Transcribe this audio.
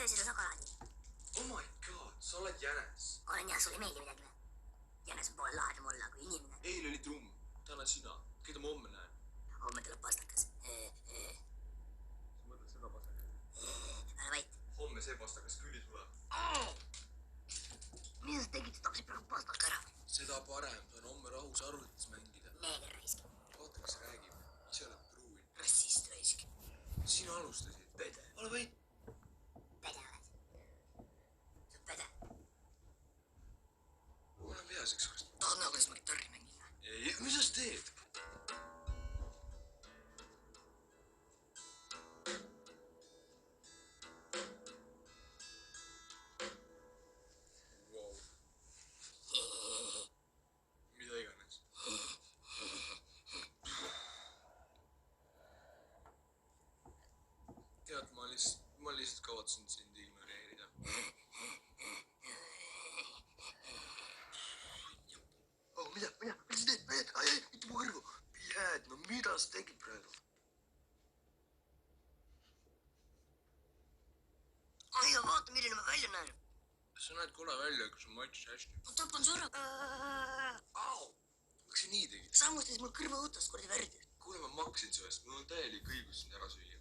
söö seda šokolaadi. Oh my god, sa oled jänes. Olen jah, sulle ei meeldi midagi või? Jänes on pool lahedam olla kui inimene. Eile oli trumm, täna sina. Keda ma homme näen? Homme tuleb pastakas. Sa mõtled seda pastakas? Ära vait. Homme see pastakas küll ei tule. Mida sa tegid, sa tapsid praegu pastaka ära? Seda parem, saan homme rahus arvutis mängida. Neeger raisk. Vaata, kas räägib. Ise oled pruun. Rassist raisk. Sina alustasid. Pede. Ole vait. Pede oled. Sa oled pede. Ma olen peas üks kord. Tahad näha, kuidas ma gitarri mängin või? Ei, mida sa teed? Wow. Mida iganes. Tead, ma lihtsalt kavatsen sind ignoreerida. Oh, mida sa teed? Ai, mitte mu kõrvu. Pied, no mida sa tegid praegu? Ai, vaata, milline ma välja näen. Sa näed kole välja, aga sul maitses hästi. Ma tapan su ära. Au! Miks sa nii tegid? Samuti mul kõrva õutast kordi verd. Kuule, ma maksin su eest. Mul on täielik õigus sind ära süüa.